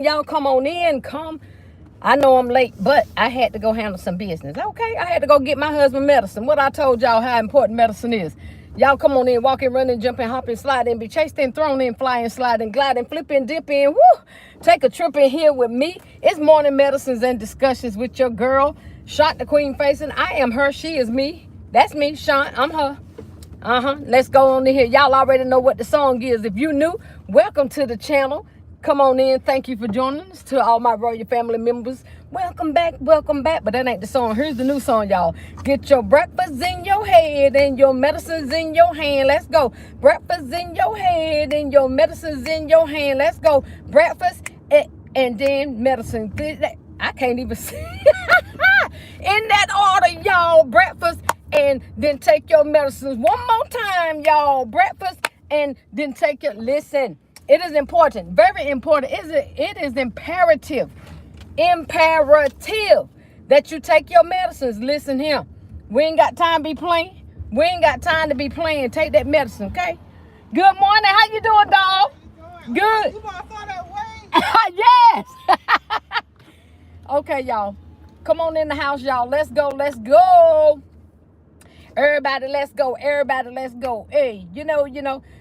Y'all come on in, come. I know I'm late, but I had to go handle some business. Okay, I had to go get my husband medicine. What I told y'all how important medicine is. Y'all come on in, walking, running, jumping, hopping, sliding, be chased in, thrown in, flying, sliding, gliding, flipping, dipping. Woo! Take a trip in here with me. It's morning medicines and discussions with your girl, ShauntTheQueen Faison. I am her, she is me. That's me, Shaunt. I'm her. Let's go on in here. Y'all already know what the song is. If you new, welcome to the channel. Come on in. Thank you for joining us. To all my royal family members, welcome back, welcome back. But that ain't the song. Here's the new song, y'all. Get your breakfast in your head and your medicines in your hand. Let's go. Breakfast in your head and your medicines in your hand. Let's go. Breakfast and then medicine. I can't even see. In that order, y'all. Breakfast and then take your medicines. One more time, y'all. Breakfast and then take your... Listen. It is important, very important. It is imperative that you take your medicines. Listen here. We ain't got time to be playing. We ain't got time to be playing. Take that medicine, okay? Good morning. How you doing, dog? Good. You gonna throw that way? Yes. Okay, y'all. Come on in the house, y'all. Let's go. Let's go. Everybody, let's go. Everybody, let's go. Hey, you know,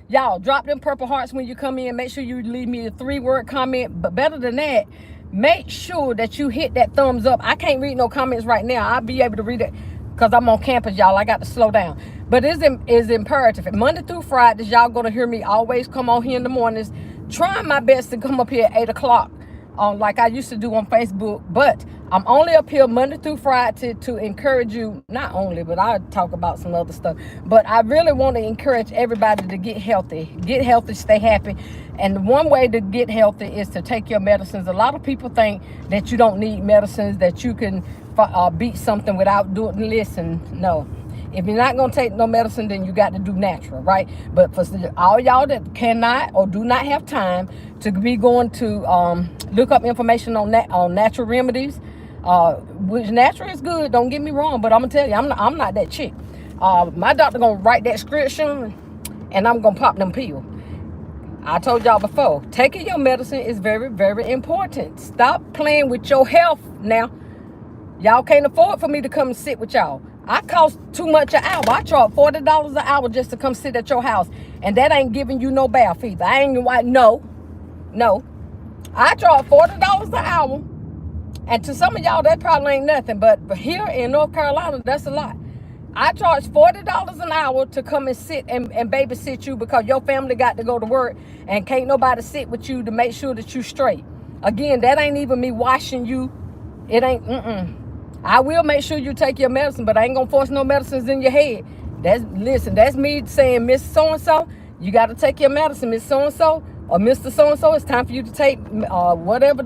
y'all drop them purple hearts when you come in. Make sure you leave me a 3-word comment. But better than that, make sure that you hit that thumbs up. I can't read no comments right now. I'll be able to read it because I'm on campus, y'all. I got to slow down. But it's imperative. Monday through Fridays, y'all going to hear me always come on here in the mornings. Trying my best to come up here at 8 o'clock. Like I used to do on Facebook, but I'm only up here Monday through Friday to encourage you, not only, but I talk about some other stuff, but I really want to encourage everybody to get healthy, stay happy. And one way to get healthy is to take your medicines. A lot of people think that you don't need medicines, that you can beat something without doing. Listen, no. If you're not going to take no medicine, then you got to do natural, right? But for all y'all that cannot or do not have time to be going to look up information on natural remedies, which natural is good, don't get me wrong, but I'm going to tell you, I'm not that chick. My doctor going to write that prescription, and I'm going to pop them pills. I told y'all before, taking your medicine is very, very important. Stop playing with your health now. Y'all can't afford for me to come and sit with y'all. I cost too much an hour. I charge $40 an hour just to come sit at your house. And that ain't giving you no bath either. I ain't like, no. I charge $40 an hour. And to some of y'all, that probably ain't nothing. But here in North Carolina, that's a lot. I charge $40 an hour to come and sit and babysit you because your family got to go to work and can't nobody sit with you to make sure that you straight. Again, that ain't even me washing you. It ain't, I will make sure you take your medicine, but I ain't gonna force no medicines in your head. Listen, that's me saying, Miss So-and-so, you got to take your medicine, Miss So-and-so, or Mr. So-and-so, it's time for you to take whatever,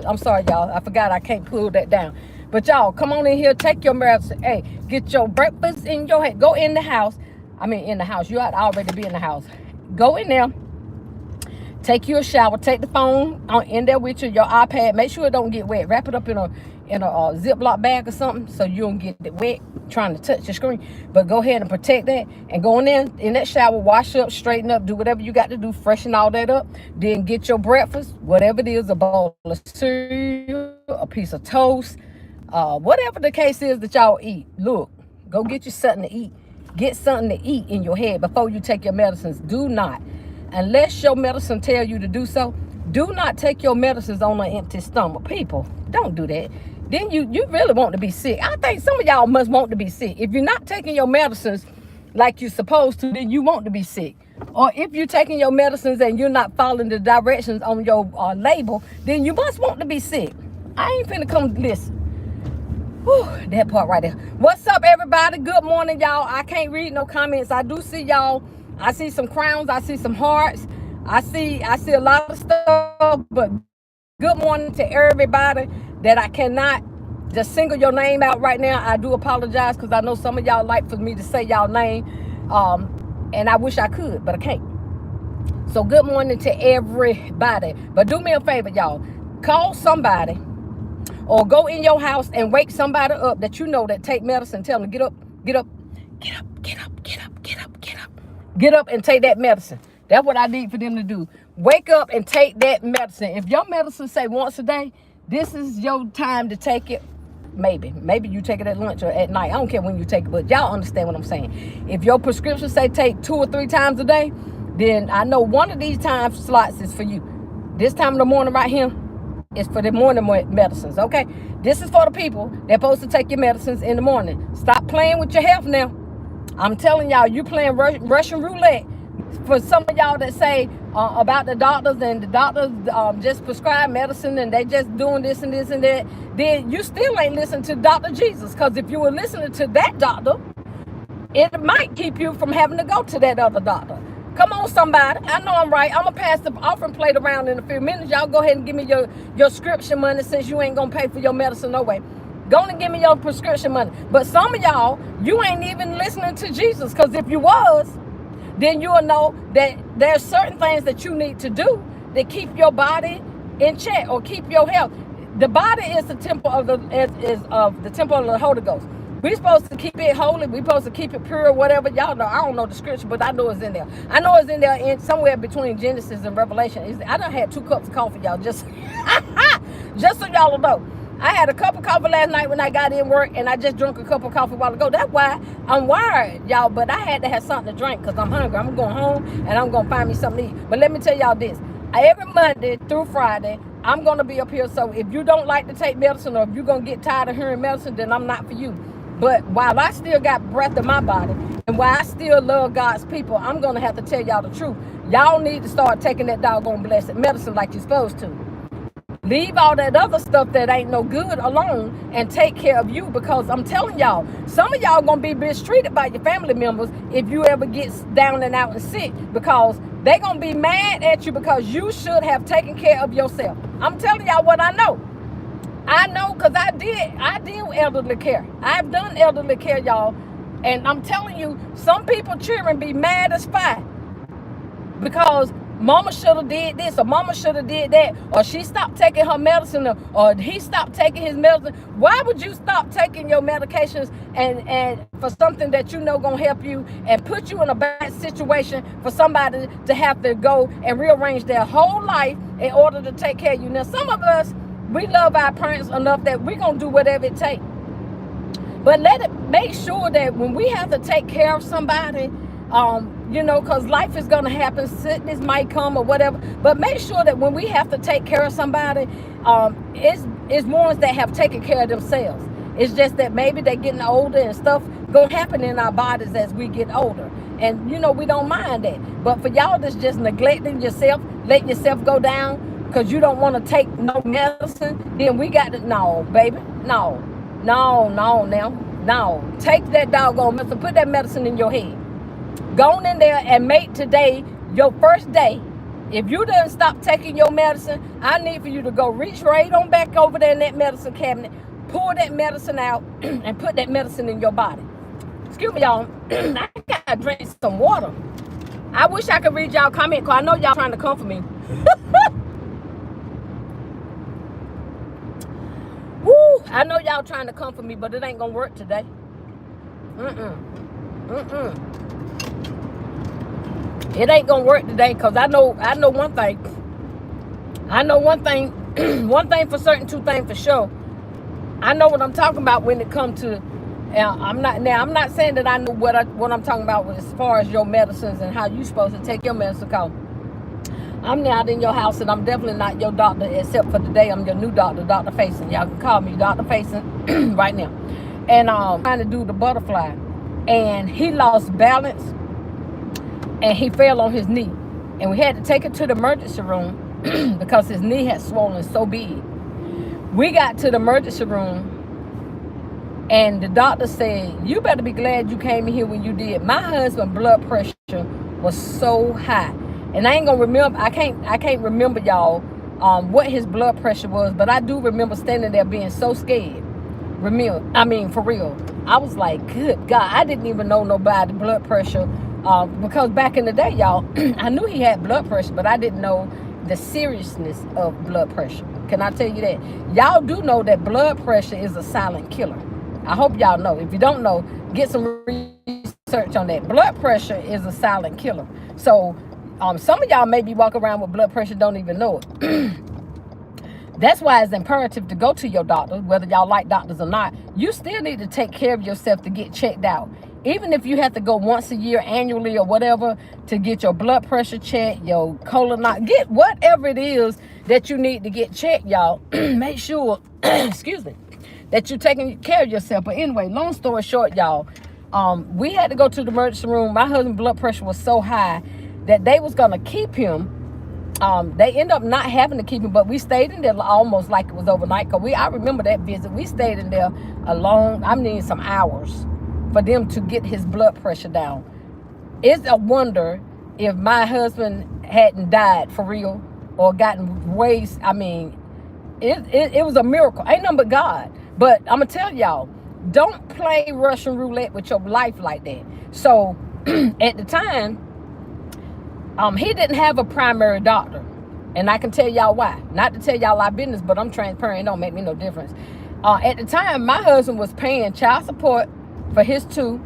I'm sorry, y'all. I forgot I can't pull that down. But y'all, come on in here, take your medicine. Hey, get your breakfast in your head. Go in the house. I mean, in the house. You ought to already be in the house. Go in there. Take you a shower. Take the phone in there with you, your iPad. Make sure it don't get wet. Wrap it up in a Ziploc bag or something so you don't get it wet trying to touch the screen. But go ahead and protect that. And go in that shower, wash up, straighten up, do whatever you got to do, freshen all that up. Then get your breakfast, whatever it is, a bowl of cereal, a piece of toast, whatever the case is that y'all eat. Look, go get you something to eat. Get something to eat in your head before you take your medicines. Do not. Unless your medicine tell you to do so, do not take your medicines on an empty stomach. People, don't do that. Then you really want to be sick. I think some of y'all must want to be sick. If you're not taking your medicines like you're supposed to, then you want to be sick. Or if you're taking your medicines and you're not following the directions on your label, then you must want to be sick. I ain't finna come listen. Whew, that part right there. What's up, everybody? Good morning, y'all. I can't read no comments. I do see y'all. I see some crowns. I see some hearts. I see a lot of stuff. But good morning to everybody that I cannot just single your name out right now. I do apologize because I know some of y'all like for me to say y'all name. And I wish I could, but I can't. So good morning to everybody. But do me a favor, y'all. Call somebody or go in your house and wake somebody up that you know that take medicine. Tell them to get up, get up, get up, get up, get up, get up, get up. Get up and take that medicine. That's what I need for them to do. Wake up and take that medicine. If your medicine say once a day, this is your time to take it. Maybe you take it at lunch or at night. I don't care when you take it, but y'all understand what I'm saying. If your prescription say take 2 or 3 times a day, then I know one of these time slots is for you. This time in the morning right here is for the morning medicines, okay? This is for the people that's supposed to take your medicines in the morning. Stop playing with your health now. I'm telling y'all, you playing Russian roulette. For some of y'all that say about the doctors and the doctors just prescribe medicine and they just doing this and this and that, then you still ain't listening to Dr. Jesus. Because if you were listening to that doctor, it might keep you from having to go to that other doctor. Come on, somebody. I know I'm right. I'm going to pass the offering plate around in a few minutes. Y'all go ahead and give me your prescription money since you ain't going to pay for your medicine no way. Go and give me your prescription money. But some of y'all, you ain't even listening to Jesus. Because if you was, then you'll know that there's certain things that you need to do that keep your body in check or keep your health. The body is the temple of the temple of the Holy Ghost. We're supposed to keep it holy. We're supposed to keep it pure, whatever. Y'all know. I don't know the scripture, but I know it's in there. I know it's in there in somewhere between Genesis and Revelation. I done had 2 cups of coffee, y'all. Just so y'all know. I had a cup of coffee last night when I got in work, and I just drank a cup of coffee a while ago. That's why I'm wired, y'all. But I had to have something to drink because I'm hungry. I'm going home, and I'm going to find me something to eat. But let me tell y'all this. Every Monday through Friday, I'm going to be up here. So if you don't like to take medicine or if you're going to get tired of hearing medicine, then I'm not for you. But while I still got breath in my body and while I still love God's people, I'm going to have to tell y'all the truth. Y'all need to start taking that doggone blessed medicine like you're supposed to. Leave all that other stuff that ain't no good alone and take care of you, because I'm telling y'all, some of y'all gonna be mistreated by your family members if you ever get down and out and sick, because they gonna be mad at you because you should have taken care of yourself. I'm telling y'all what I know. I know because I did elderly care. I've done elderly care, y'all. And I'm telling you, some people children be mad as fire because mama should have did this or mama should have did that, or she stopped taking her medicine, or he stopped taking his medicine. Why would you stop taking your medications and for something that you know gonna help you and put you in a bad situation for somebody to have to go and rearrange their whole life in order to take care of you? Now, some of us, we love our parents enough that we're gonna do whatever it takes. But make sure that when we have to take care of somebody, because life is going to happen, sickness might come or whatever, but make sure that when we have to take care of somebody, it's ones that have taken care of themselves. It's just that maybe they're getting older and stuff going to happen in our bodies as we get older. And, we don't mind that. But for y'all that's just neglecting yourself, letting yourself go down because you don't want to take no medicine, then we got to, no, baby, no. Take that doggone medicine, put that medicine in your head. Go in there and make today your first day. If you didn't stop taking your medicine, I need for you to go reach right on back over there in that medicine cabinet, pull that medicine out, and put that medicine in your body. Excuse me, y'all. I gotta drink some water. I wish I could read y'all comment, because I know y'all trying to comfort me. Woo! I know y'all trying to comfort me, but it ain't gonna work today. It ain't gonna work today, because I know one thing. One thing for certain, 2 things for sure. I know what I'm talking about when it comes to. I'm not saying that I know what I'm talking about as far as your medicines and how you supposed to take your medicine. Cause I'm not in your house, and I'm definitely not your doctor, except for today I'm your new doctor, Dr. Faison. Y'all can call me Dr. Faison right now. And trying to do the butterfly, and he lost balance. And he fell on his knee. And we had to take him to the emergency room because his knee had swollen so big. We got to the emergency room, and the doctor said, you better be glad you came in here when you did. My husband's blood pressure was so high. And I ain't gonna remember, I can't remember, y'all, what his blood pressure was, but I do remember standing there being so scared. For real. I was like, good God, I didn't even know nobody's blood pressure. Because back in the day, y'all, I knew he had blood pressure, but I didn't know the seriousness of blood pressure. Can I tell you that? Y'all do know that blood pressure is a silent killer. I hope y'all know. If you don't know, get some research on that. Blood pressure is a silent killer. So Some of y'all may be walking around with blood pressure, don't even know it. That's why it's imperative to go to your doctor, whether y'all like doctors or not. You still need to take care of yourself to get checked out. Even if you have to go once a year, annually or whatever, to get your blood pressure checked, your colon, get whatever it is that you need to get checked, y'all. Make sure, excuse me, that you're taking care of yourself. But anyway, long story short, y'all, we had to go to the emergency room. My husband's blood pressure was so high that they was going to keep him. They end up not having to keep him, but we stayed in there almost like it was overnight. Cause I remember that visit. We stayed in there some hours for them to get his blood pressure down. It's a wonder if my husband hadn't died for real or gotten ways. I mean, it was a miracle. Ain't nothing but God. But I'm gonna tell y'all, don't play Russian roulette with your life like that. So at the time, he didn't have a primary doctor. And I can tell y'all why. Not to tell y'all our business, but I'm transparent. It don't make me no difference. At the time, my husband was paying child support for his 2,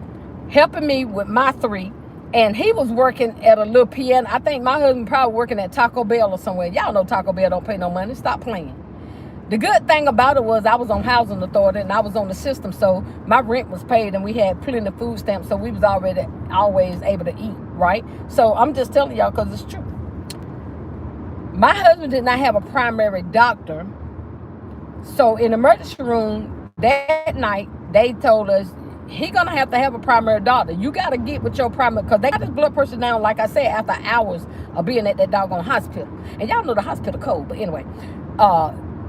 helping me with my 3. And he was working at a little piano. I think my husband probably working at Taco Bell or somewhere. Y'all know Taco Bell don't pay no money. Stop playing. The good thing about it was I was on housing authority and I was on the system. So my rent was paid and we had plenty of food stamps. So we was already always able to eat, right? So I'm just telling y'all because it's true. My husband did not have a primary doctor. So in the emergency room that night, they told us, he gonna have to have a primary doctor. You gotta get with your primary, because they got his blood pressure down, like I said, after hours of being at that doggone hospital. And y'all know the hospital cold, but anyway,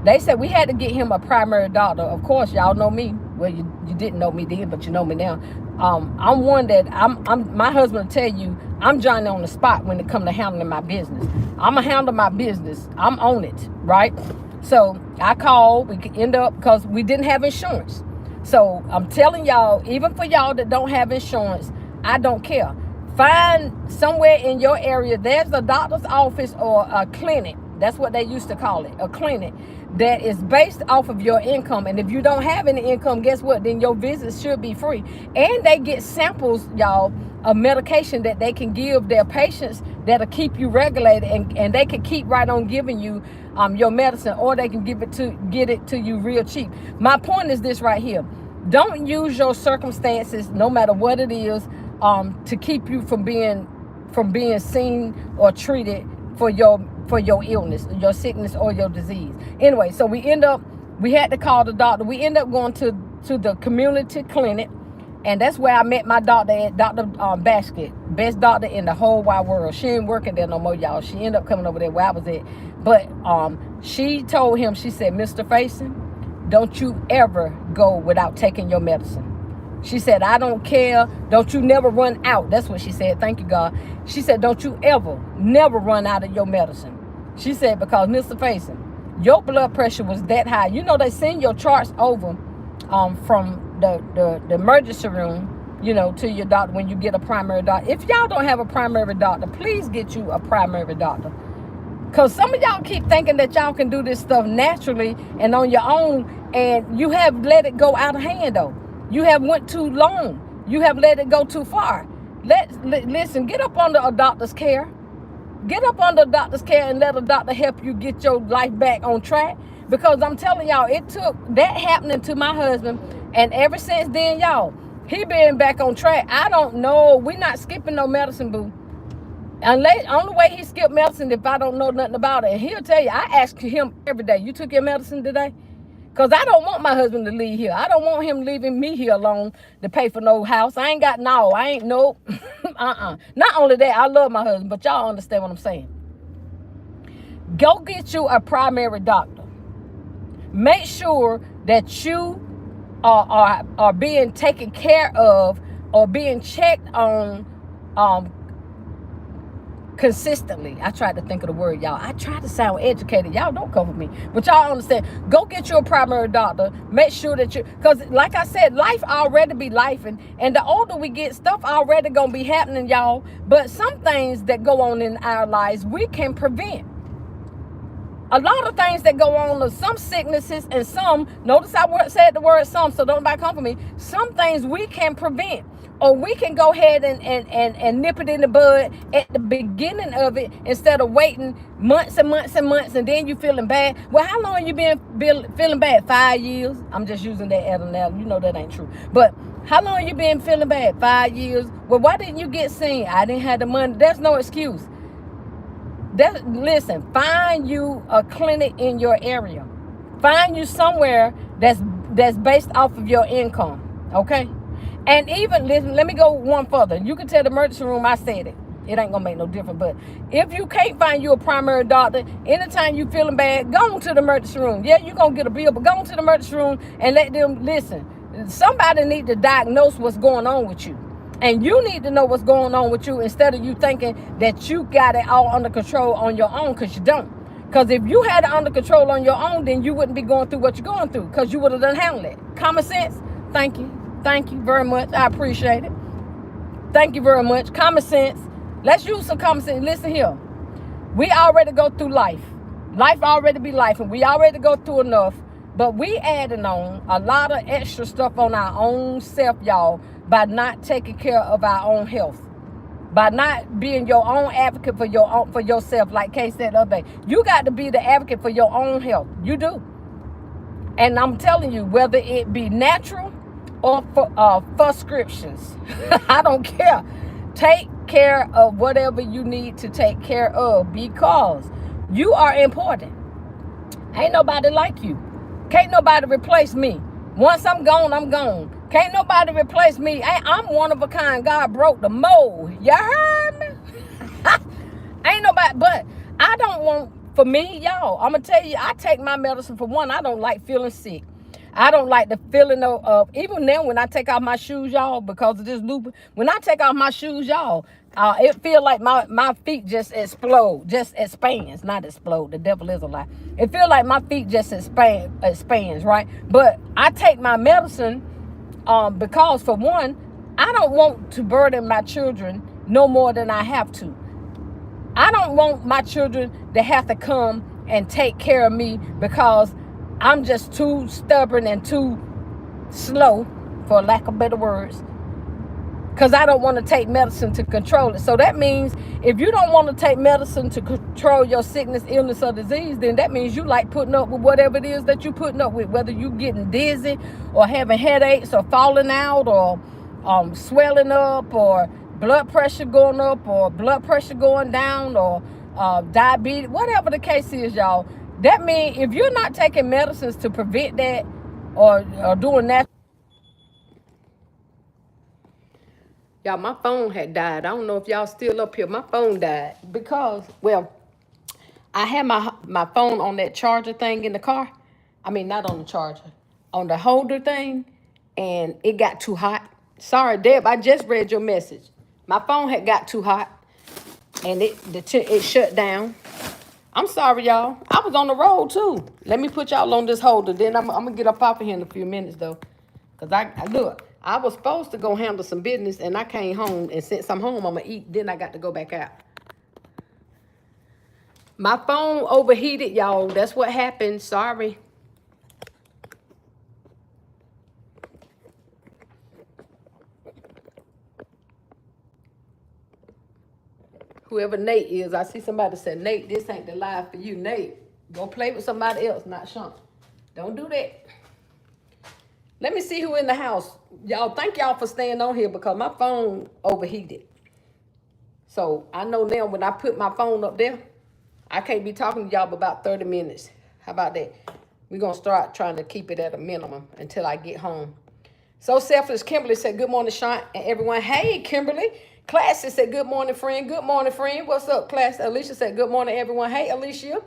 they said we had to get him a primary doctor. Of course, y'all know me. Well, you didn't know me then, but you know me now. I'm one that my husband will tell you, I'm Johnny on the spot when it comes to handling my business. I'm gonna handle my business. I'm on it, right? So I called. We could end up, because we didn't have insurance. So I'm telling y'all, even for y'all that don't have insurance, I don't care. Find somewhere in your area, there's a doctor's office or a clinic. That's what they used to call it, a clinic that is based off of your income. And if you don't have any income, guess what? Then your visits should be free. And they get samples, y'all, of medication that they can give their patients that'll keep you regulated, and they can keep right on giving you your medicine, or they can get it to you real cheap. My point is this right here. Don't use your circumstances, no matter what it is, to keep you from being seen or treated for your illness, your sickness, or your disease. Anyway, so we had to call the doctor. We end up going to the community clinic, and that's where I met my doctor at, Dr. Basket, best doctor in the whole wide world. She ain't working there no more, y'all. She ended up coming over there where I was at. But she told him, she said, Mr. Faison, don't you ever go without taking your medicine. She said, I don't care. Don't you never run out. That's what she said. Thank you, God. She said, don't you never run out of your medicine. She said, because Mr. Faison, your blood pressure was that high. You know, they send your charts over from the emergency room, you know, to your doctor when you get a primary doctor. If y'all don't have a primary doctor, please get you a primary doctor. Because some of y'all keep thinking that y'all can do this stuff naturally and on your own, and you have let it go out of hand, though. You have went too long. You have let it go too far. Listen, get up under a doctor's care. Get up under a doctor's care and let a doctor help you get your life back on track. Because I'm telling y'all, it took that happening to my husband, and ever since then, y'all, he been back on track. I don't know. We're not skipping no medicine, boo. Unless, only way he skipped medicine if I don't know nothing about it. And he'll tell you, I ask him every day, you took your medicine today? Because I don't want my husband to leave here. I don't want him leaving me here alone to pay for no house. I ain't got no. Not only that, I love my husband, but y'all understand what I'm saying. Go get you a primary doctor. Make sure that you are being taken care of or being checked on consistently. I tried to think of the word, y'all. I try to sound educated. Y'all don't come with me, but y'all understand. Go get you a primary doctor. Make sure that because like I said, life already be life, and the older we get, stuff already gonna be happening, y'all. But some things that go on in our lives, we can prevent. A lot of things that go on, some sicknesses and some, notice I said the word some, so don't nobody come for me. Some things we can prevent. Or we can go ahead and nip it in the bud at the beginning of it instead of waiting months and months and months and then you feeling bad. Well, how long you been feeling bad? 5 years? I'm just using that as an analogy. You know that ain't true. But how long you been feeling bad? 5 years. Well, why didn't you get seen? I didn't have the money. There's no excuse. Listen, find you a clinic in your area. Find you somewhere that's based off of your income. Okay? And even, listen, let me go one further. You can tell the emergency room I said it. It ain't gonna make no difference. But if you can't find you a primary doctor, anytime you feeling bad, go on to the emergency room. Yeah, you're gonna get a bill, but go on to the emergency room and let them listen. Somebody need to diagnose what's going on with you. And you need to know what's going on with you instead of you thinking that you got it all under control on your own, because you don't. Because if you had it under control on your own, then you wouldn't be going through what you're going through, because you would have done handled it. Common sense? Thank you. Thank you very much. I appreciate it. Thank you very much. Common sense. Let's use some common sense. Listen here. We already go through life. Life already be life, and we already go through enough. But we adding on a lot of extra stuff on our own self, y'all, by not taking care of our own health. By not being your own advocate for yourself, like Kay said the other day. You got to be the advocate for your own health. You do. And I'm telling you, whether it be natural or for prescriptions, I don't care. Take care of whatever you need to take care of, because you are important. Ain't nobody like you. Can't nobody replace me. Once I'm gone, I'm gone. Can't nobody replace me. I'm one of a kind. God broke the mold. You heard me? Ain't nobody, but I don't want, for me, y'all, I'm going to tell you, I take my medicine. For one, I don't like feeling sick. I don't like the feeling of even now when I take off my shoes, y'all, because of this lupus. When I take off my shoes, y'all, it feel like my feet just explode, just expands, not explode. The devil is a lie. It feel like my feet just expands, right? But I take my medicine because, for one, I don't want to burden my children no more than I have to. I don't want my children to have to come and take care of me because I'm just too stubborn and too slow, for lack of better words, because I don't want to take medicine to control it. So that means if you don't want to take medicine to control your sickness, illness, or disease, then that means you like putting up with whatever it is that you're putting up with, whether you getting dizzy or having headaches or falling out or swelling up or blood pressure going up or blood pressure going down or diabetes, whatever the case is, y'all. That means if you're not taking medicines to prevent that or doing that. Y'all, my phone had died. I don't know if y'all still up here. My phone died because, well, I had my phone on that charger thing in the car. I mean, not on the charger, on the holder thing, and it got too hot. Sorry, Deb, I just read your message. My phone had got too hot, and it shut down. I'm sorry, y'all. I was on the road, too. Let me put y'all on this holder. Then I'm going to get up off of here in a few minutes, though. Because look, I was supposed to go handle some business, and I came home. And since I'm home, I'm going to eat. Then I got to go back out. My phone overheated, y'all. That's what happened. Sorry. Whoever Nate is, I see somebody say, Nate, this ain't the live for you. Nate, go play with somebody else, not Shaunt. Don't do that. Let me see who in the house. Y'all, thank y'all for staying on here because my phone overheated. So I know now when I put my phone up there, I can't be talking to y'all for about 30 minutes. How about that? We're going to start trying to keep it at a minimum until I get home. So Selfless Kimberly said, good morning, Shaunt and everyone. Hey, Kimberly. Classy said, good morning, friend. Good morning, friend. What's up, Class? Alicia said, good morning, everyone. Hey, Alicia.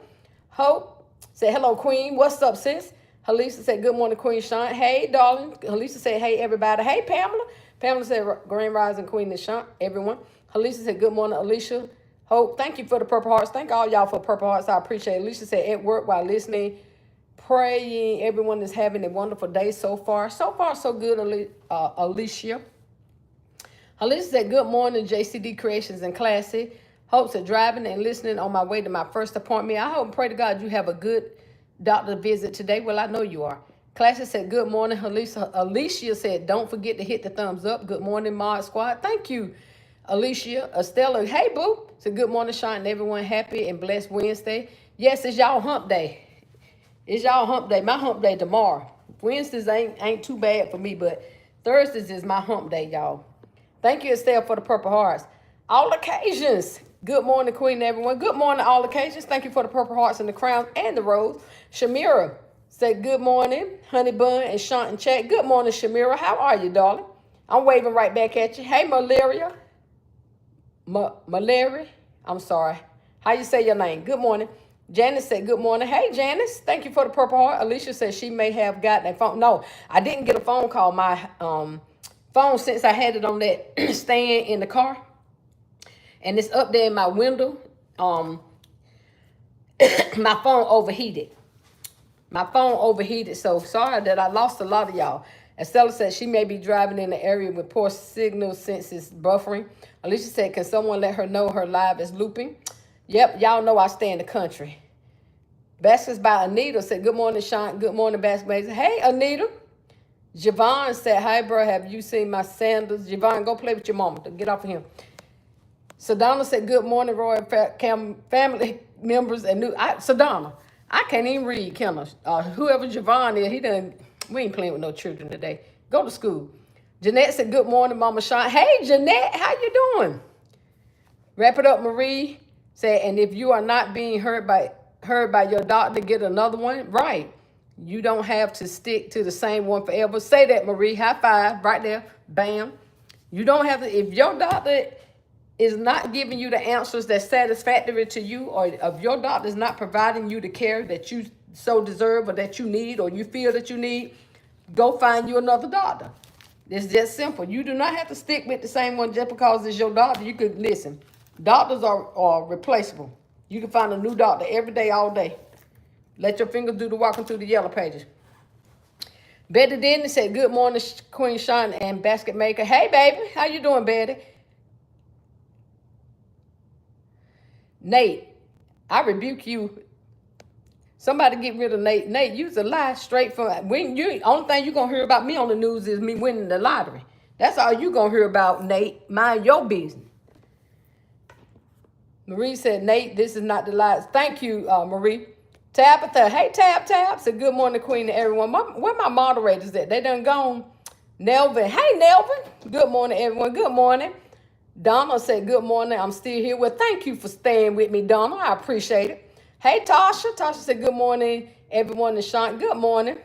Hope said, hello, Queen. What's up, sis? Halisa said, good morning, Queen Shaunt. Hey, darling. Halisa said, hey, everybody. Hey, Pamela. Pamela said, Grand Rising Queen and Shaunt, everyone. Halisa said, good morning, Alicia. Hope, thank you for the Purple Hearts. Thank all y'all for Purple Hearts. I appreciate it. Alicia said, at work while listening, praying. Everyone is having a wonderful day so far. So far, so good, Alicia. Halisa said, good morning, JCD Creations and Classy. Hopes of driving and listening on my way to my first appointment. I hope and pray to God you have a good doctor visit today. Well, I know you are. Classic said, good morning. Alicia said, don't forget to hit the thumbs up. Good morning, Mod Squad. Thank you, Alicia. Estella, hey, boo. Said, good morning, Sean, and everyone. Happy and blessed Wednesday. Yes, it's y'all hump day. It's y'all hump day. My hump day tomorrow. Wednesdays ain't too bad for me, but Thursdays is my hump day, y'all. Thank you, Estelle, for the purple hearts. All occasions. Good morning, Queen, everyone. Good morning, all occasions. Thank you for the purple hearts and the crowns and the rose. Shamira said, good morning, Honey Bun and Shaunt and Chat. Good morning, Shamira. How are you, darling? I'm waving right back at you. Hey, Malaria. Malaria. I'm sorry. How you say your name? Good morning. Janice said, good morning. Hey, Janice. Thank you for the purple heart. Alicia said she may have gotten a phone. No, I didn't get a phone call. My phone, since I had it on that stand in the car, and it's up there in my window, my phone overheated. My phone overheated, so sorry that I lost a lot of y'all. Estella said she may be driving in the area with poor signal since it's buffering. Alicia said, can someone let her know her live is looping? Yep, y'all know I stay in the country. Baskets by Anita said, good morning, Sean. Good morning, Baskets. Hey, Anita. Javon said, hi, bro. Have you seen my sandals? Javon, go play with your mama. Get off of him. Sedona said, good morning, Royal family members. And Sedona, I can't even read, can I? Whoever Javon is, we ain't playing with no children today. Go to school. Jeanette said, good morning, Mama Sean. Hey, Jeanette, how you doing? Wrap it up, Marie said, and if you are not being heard by your doctor, get another one. Right. You don't have to stick to the same one forever. Say that, Marie. High five right there. Bam. You don't have to, if your doctor is not giving you the answers that's satisfactory to you, or if your doctor is not providing you the care that you so deserve or that you need or you feel that you need, go find you another doctor. It's just simple. You do not have to stick with the same one just because it's your doctor. You could listen. Doctors are replaceable. You can find a new doctor every day, all day. Let your fingers do the walking through the yellow pages. Betty Denny said, good morning, Queen Sean and Basket Maker. Hey, baby. How you doing, Betty? Nate, I rebuke you. Somebody get rid of Nate. Nate, you's a lie straight from when you. Only thing you gonna hear about me on the news is me winning the lottery. That's all you gonna hear about, Nate. Mind your business. Marie said, Nate, this is not the lies. Thank you, Marie. Tabitha, hey, Tab. Said, good morning, Queen, to everyone. Where my moderators at? They done gone. Nelvin, hey, Nelvin. Good morning, everyone. Good morning. Donna said, good morning. I'm still here. Well, thank you for staying with me, Donna. I appreciate it. Hey, Tasha. Tasha said, good morning, everyone. And Sean, good morning.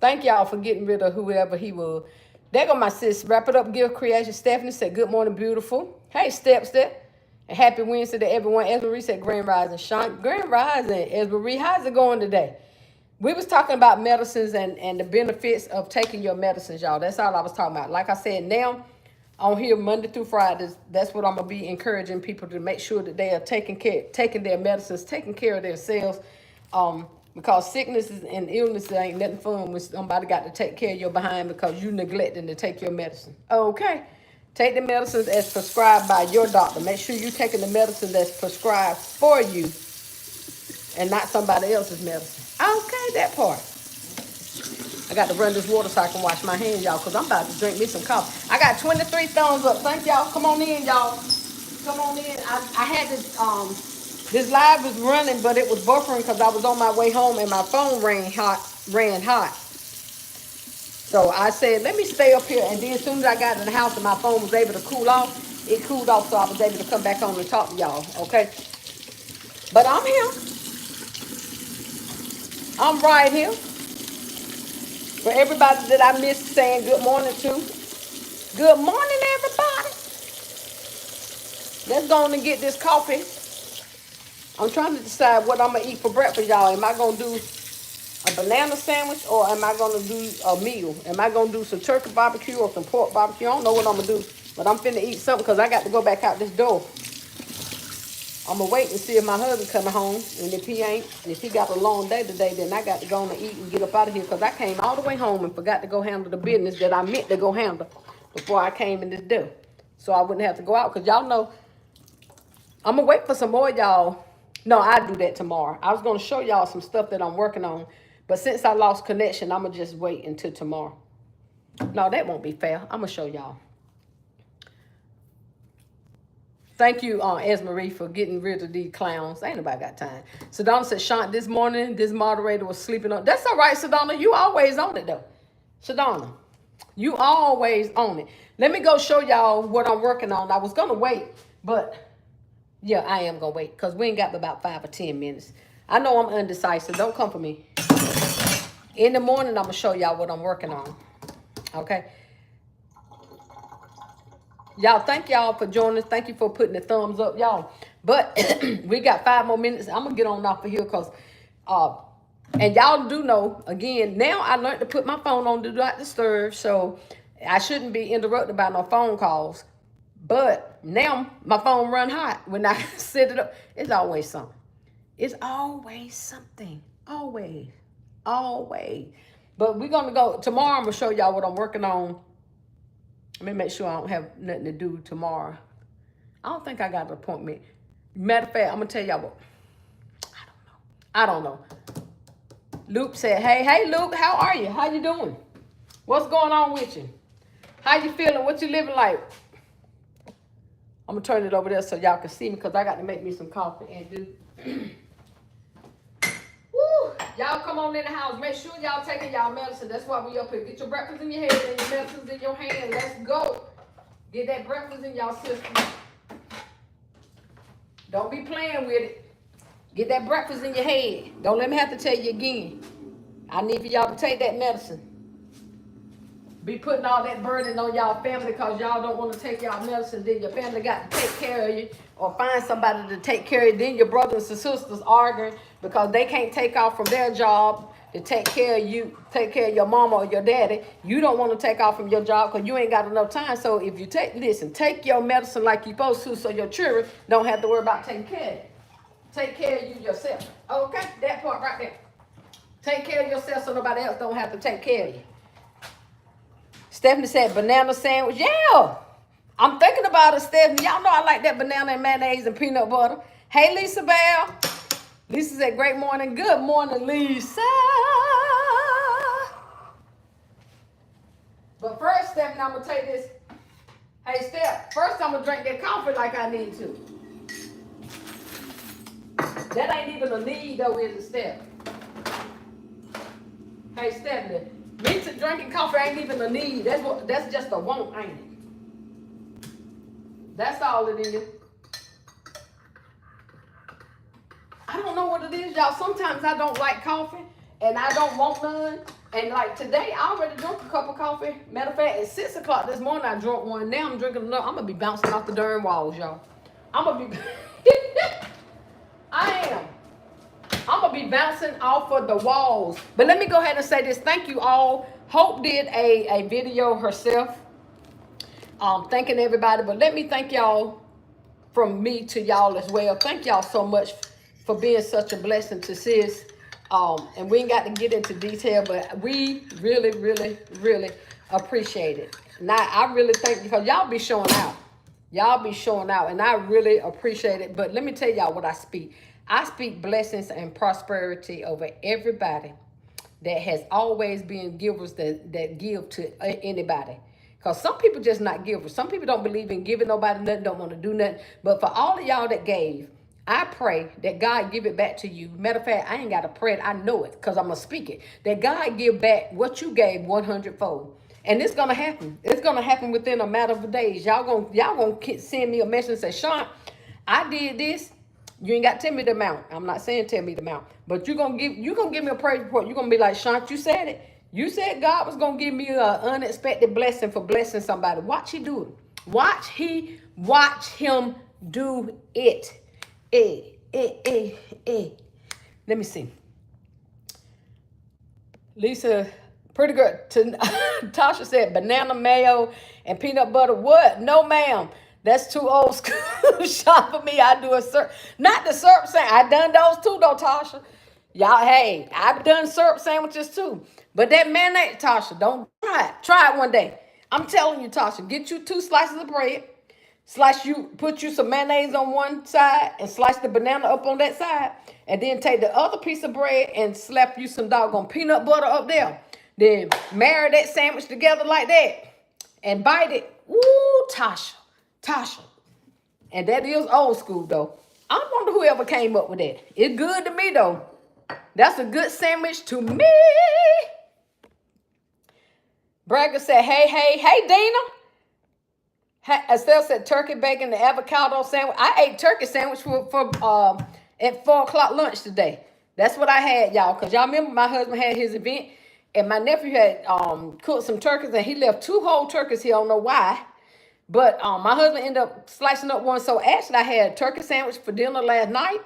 Thank y'all for getting rid of whoever he was. There go my sis. Wrap it up, Give Creation. Stephanie said, good morning, beautiful. Hey, Step. And happy Wednesday to everyone. Esmarie said, Grand Rising. Sean, Grand Rising. Esmarie, how's it going today? We was talking about medicines and the benefits of taking your medicines, y'all. That's all I was talking about. Like I said, now on here Monday through Fridays, that's what I'm gonna be encouraging people to make sure that they are taking their medicines, taking care of themselves. Because sicknesses and illnesses ain't nothing fun when somebody got to take care of your behind because you neglecting to take your medicine. Okay. Take the medicines as prescribed by your doctor. Make sure you're taking the medicine that's prescribed for you and not somebody else's medicine. Okay, that part. I got to run this water so I can wash my hands, y'all, because I'm about to drink me some coffee. I got 23 thumbs up. Thank y'all. Come on in, y'all. Come on in. I had this live was running, but it was buffering because I was on my way home and my phone ran hot. So I said, let me stay up here. And then as soon as I got in the house and my phone was able to cool off, it cooled off so I was able to come back on and talk to y'all, okay? But I'm here. I'm right here. For everybody that I missed saying good morning to, good morning, everybody. Let's go on and get this coffee. I'm trying to decide what I'm going to eat for breakfast, y'all. Am I going to do a banana sandwich or am I going to do a meal? Am I going to do some turkey barbecue or some pork barbecue? I don't know what I'm going to do, but I'm finna eat something because I got to go back out this door. I'm going to wait and see if my husband coming home. And if he got a long day today, then I got to go on and eat and get up out of here because I came all the way home and forgot to go handle the business that I meant to go handle before I came in this door. So I wouldn't have to go out because y'all know I'm going to wait for some more y'all. No, I do that tomorrow. I was going to show y'all some stuff that I'm working on But since I lost connection, I'm going to just wait until tomorrow. No, that won't be fair. I'm going to show y'all. Thank you, Esmarie, for getting rid of these clowns. Ain't nobody got time. Sedona said, Shaunt, this morning, this moderator was sleeping on. That's all right, Sedona. You always on it, though. Sedona, you always on it. Let me go show y'all what I'm working on. I was going to wait, but yeah, I am going to wait because we ain't got about 5 or 10 minutes. I know I'm undecisive. Don't come for me. In the morning, I'm going to show y'all what I'm working on. Okay? Y'all, thank y'all for joining us. Thank you for putting the thumbs up, y'all. But we got 5 more minutes. I'm going to get on off of here because, and y'all do know, again, now I learned to put my phone on Do Not Disturb, so I shouldn't be interrupted by no phone calls. But now my phone run hot when I set it up. It's always something. It's always something. Always. Always. But we're going to go, tomorrow I'm going to show y'all what I'm working on. Let me make sure I don't have nothing to do tomorrow. I don't think I got an appointment. Matter of fact, I'm going to tell y'all what. I don't know. Luke said, hey, Luke, how are you? How you doing? What's going on with you? How you feeling? What you living like? I'm going to turn it over there so y'all can see me because I got to make me some coffee and do. Woo! Y'all come on in the house. Make sure y'all taking y'all medicine. That's why we up here. Get your breakfast in your head and your medicines in your hand. Let's go. Get that breakfast in y'all system. Don't be playing with it. Get that breakfast in your head. Don't let me have to tell you again. I need for y'all to take that medicine. Be putting all that burden on y'all family because y'all don't want to take y'all medicine. Then your family got to take care of you or find somebody to take care of you. Then your brothers and sisters arguing because they can't take off from their job to take care of you, take care of your mama or your daddy. You don't want to take off from your job because you ain't got enough time. So if you take your medicine like you're supposed to so your children don't have to worry about taking care of you. Take care of you yourself. Okay, that part right there. Take care of yourself so nobody else don't have to take care of you. Stephanie said banana sandwich. Yeah, I'm thinking about it, Stephanie. Y'all know I like that banana and mayonnaise and peanut butter. Hey, Lisa Bell. Lisa said, great morning. Good morning, Lisa. But first, Stephanie, I'm going to take this. Hey, Steph, first I'm going to drink that coffee like I need to. That ain't even a need, though, is it, Steph? Hey, Stephanie. Me to drinking coffee ain't even a need. That's just a want, ain't it? That's all it is. I don't know what it is, y'all. Sometimes I don't like coffee and I don't want none. And like today, I already drank a cup of coffee. Matter of fact, at 6 o'clock this morning, I drank one. Now I'm drinking another. I'm gonna be bouncing off the darn walls, y'all. I'm gonna be. I am. I'm going to be bouncing off of the walls. But let me go ahead and say this. Thank you all. Hope did a video herself. Thanking everybody. But let me thank y'all from me to y'all as well. Thank y'all so much for being such a blessing to sis. And we ain't got to get into detail, but we really, really, really appreciate it. Now, I really thank you because y'all be showing out. Y'all be showing out, and I really appreciate it. But let me tell y'all what I speak. I speak blessings and prosperity over everybody that has always been givers that give to anybody. Because some people just not givers. Some people don't believe in giving nobody nothing, don't want to do nothing. But for all of y'all that gave, I pray that God give it back to you. Matter of fact, I ain't got to pray it. I know it because I'm going to speak it. That God give back what you gave 100-fold. And it's going to happen. It's going to happen within a matter of days. Y'all gonna send me a message and say, Shaunt, I did this. You ain't got to tell me the amount. I'm not saying tell me the amount. But you're gonna give me a praise report. You're going to be like, Shaunt, you said it. You said God was going to give me an unexpected blessing for blessing somebody. Watch he do it. Watch him do it. Let me see. Lisa, pretty good. Tasha said banana, mayo, and peanut butter. What? No, ma'am. That's too old school shop for me. I do a syrup. Not the syrup sandwich. I done those too, though, Tasha. Y'all, hey, I've done syrup sandwiches too. But that mayonnaise, Tasha, don't try it. Try it one day. I'm telling you, Tasha, get you 2 slices of bread, Put you some mayonnaise on one side and slice the banana up on that side. And then take the other piece of bread and slap you some doggone peanut butter up there. Then marry that sandwich together like that and bite it. Ooh, Tasha. And that is old school though. I wonder whoever came up with that. It's good to me though. That's a good sandwich to me. Bragger said, hey, Dina. Estelle said turkey, bacon, the avocado sandwich. I ate turkey sandwich at 4 o'clock lunch today. That's what I had, y'all. Because y'all remember my husband had his event. And my nephew had cooked some turkeys. And he left 2 whole turkeys here. I don't know why. But my husband ended up slicing up one. So actually, I had a turkey sandwich for dinner last night.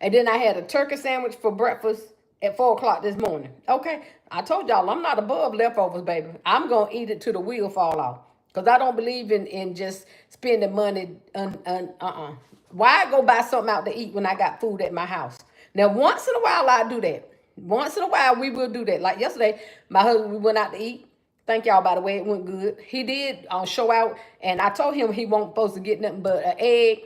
And then I had a turkey sandwich for breakfast at 4 o'clock this morning. Okay? I told y'all, I'm not above leftovers, baby. I'm going to eat it till the wheel fall off. Because I don't believe in just spending money. Why go buy something out to eat when I got food at my house? Now, once in a while, I do that. Once in a while, we will do that. Like yesterday, my husband, we went out to eat. Thank y'all, by the way, it went good. He did show out, and I told him he wasn't supposed to get nothing but an egg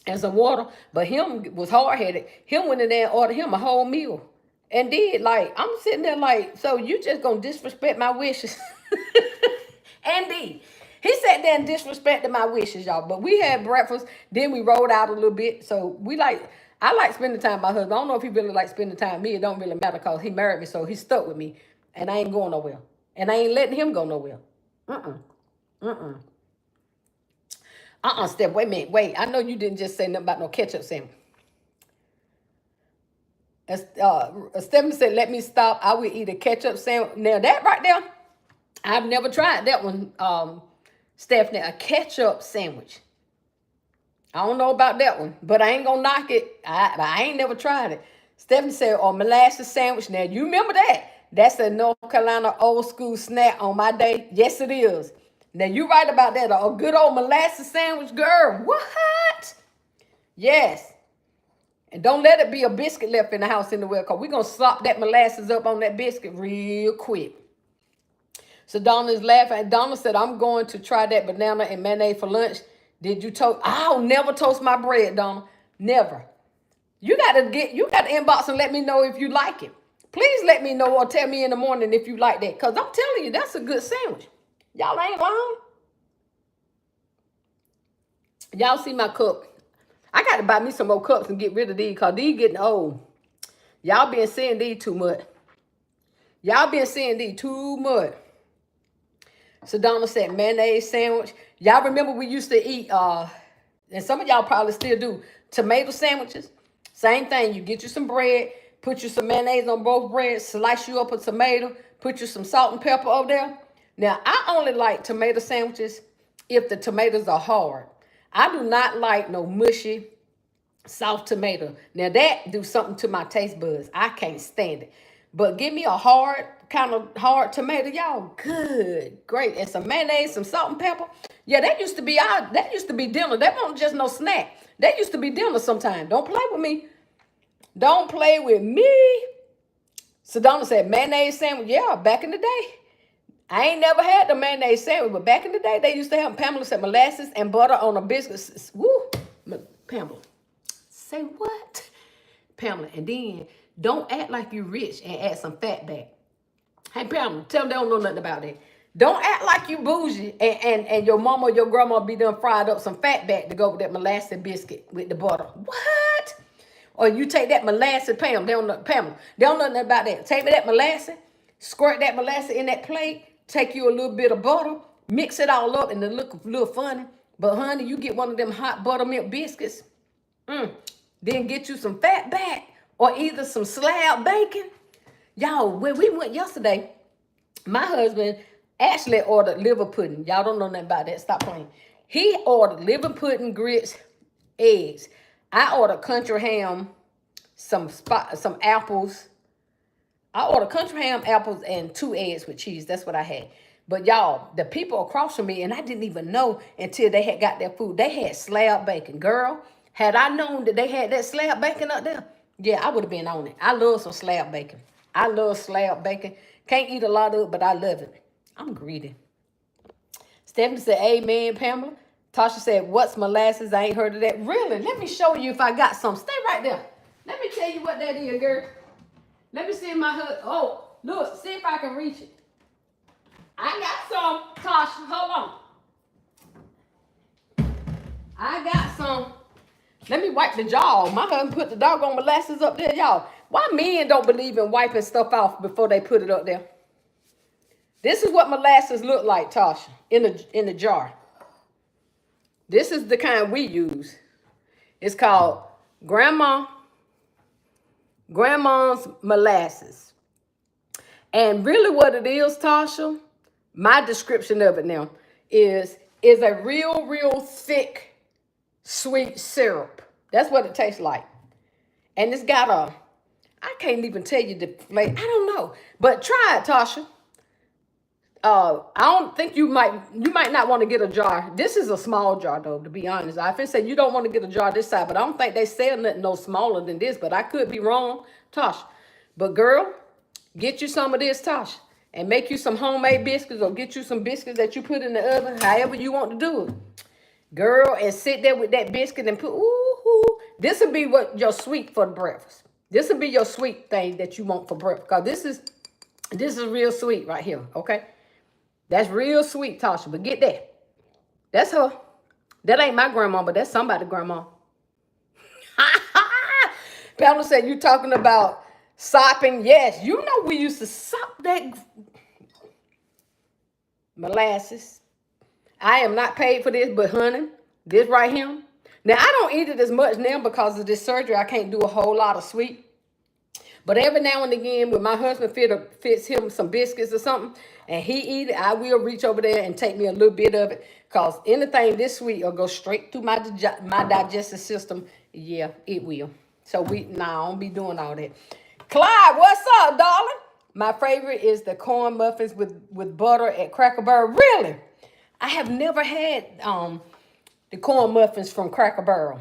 and some water. But him was hard-headed. Him went in there and ordered him a whole meal. And did, like, I'm sitting there like, so you just going to disrespect my wishes? Indeed. He sat there and disrespected my wishes, y'all. But we had breakfast. Then we rolled out a little bit. So I like spending time with my husband. I don't know if he really likes spending time with me. It don't really matter because he married me. So he stuck with me. And I ain't going nowhere. And I ain't letting him go nowhere. Steph, wait a minute. Wait, I know you didn't just say nothing about no ketchup sandwich. Stephanie said, let me stop. I will eat a ketchup sandwich. Now, that right there, I've never tried that one, Stephanie, a ketchup sandwich. I don't know about that one, but I ain't going to knock it. I ain't never tried it. Stephanie said, molasses sandwich. Now, you remember that? That's a North Carolina old school snack on my day. Yes, it is. Now, you right about that. A good old molasses sandwich, girl. What? Yes. And don't let it be a biscuit left in the house anywhere, because we're going to slop that molasses up on that biscuit real quick. So Donna is laughing. And Donna said, I'm going to try that banana and mayonnaise for lunch. Did you toast? I'll never toast my bread, Donna. Never. You got to inbox and let me know if you like it. Please let me know or tell me in the morning if you like that. Because I'm telling you, that's a good sandwich. Y'all ain't lying. Y'all see my cup. I got to buy me some more cups and get rid of these because these getting old. Y'all been seeing these too much. So Donna said mayonnaise sandwich. Y'all remember we used to eat, and some of y'all probably still do, tomato sandwiches. Same thing. You get you some bread, put you some mayonnaise on both breads, slice you up a tomato, put you some salt and pepper over there. Now, I only like tomato sandwiches if the tomatoes are hard. I do not like no mushy, soft tomato. Now, that do something to my taste buds. I can't stand it. But give me a hard tomato, y'all. Good, great. And some mayonnaise, some salt and pepper. Yeah, that used to be dinner. That wasn't just no snack. That used to be dinner sometime. Don't play with me. Don't play with me. Sedona said mayonnaise sandwich. Yeah, back in the day. I ain't never had the mayonnaise sandwich, but back in the day, they used to have, Pamela said, molasses and butter on a biscuit. Woo, Pamela. Say what? Pamela, and then don't act like you rich and add some fat back. Hey, Pamela, tell them they don't know nothing about that. Don't act like you bougie and your mama or your grandma be done fried up some fat back to go with that molasses biscuit with the butter. What? Or you take that molasses, Pamela, they don't know nothing about that. Take that molasses, squirt that molasses in that plate, take you a little bit of butter, mix it all up, and it look a little funny. But, honey, you get one of them hot buttermilk biscuits, then get you some fat back or either some slab bacon. Y'all, when we went yesterday, my husband actually ordered liver pudding. Y'all don't know nothing about that. Stop playing. He ordered liver pudding, grits, eggs. I ordered country ham, some apples. I ordered country ham, apples, and 2 eggs with cheese. That's what I had. But y'all, the people across from me, and I didn't even know until they had got their food. They had slab bacon. Girl, had I known that they had that slab bacon up there, yeah, I would have been on it. I love some slab bacon. I love slab bacon. Can't eat a lot of it, but I love it. I'm greedy. Stephanie said, amen, Pamela. Tasha said, what's molasses? I ain't heard of that. Really? Let me show you if I got some. Stay right there. Let me tell you what that is, girl. Let me see my hood. Oh, look, see if I can reach it. I got some, Tasha. Hold on. I got some. Let me wipe the jar. My husband put the doggone molasses up there, y'all. Why men don't believe in wiping stuff off before they put it up there? This is what molasses look like, Tasha, in the jar. This is the kind we use. It's called Grandma's molasses. And really what it is, Tasha, my description of it now is a real thick, sweet syrup. That's what it tastes like. And it's got I can't even tell you the flavor. I don't know. But try it, Tasha. I don't think you might not want to get a jar. This is a small jar though, to be honest. I feel say you don't want to get a jar this size, but I don't think they sell nothing no smaller than this, but I could be wrong, Tasha. But girl, get you some of this, Tasha, and make you some homemade biscuits or get you some biscuits that you put in the oven, however you want to do it. Girl, and sit there with that biscuit and put, this will be what your sweet for the breakfast. This will be your sweet thing that you want for breakfast. Because this is real sweet right here, okay? That's real sweet, Tasha, but get that. That's her. That ain't my grandma, but that's somebody's grandma. Pamela said, you talking about sopping? Yes, you know we used to sop that molasses. I am not paid for this, but honey, this right here. Now, I don't eat it as much now because of this surgery. I can't do a whole lot of sweet. But every now and again, when my husband fits him some biscuits or something, and he eat it, I will reach over there and take me a little bit of it. Because anything this sweet will go straight through my digestive system. Yeah, it will. So I don't be doing all that. Clyde, what's up, darling? My favorite is the corn muffins with butter at Cracker Barrel. Really? I have never had the corn muffins from Cracker Barrel.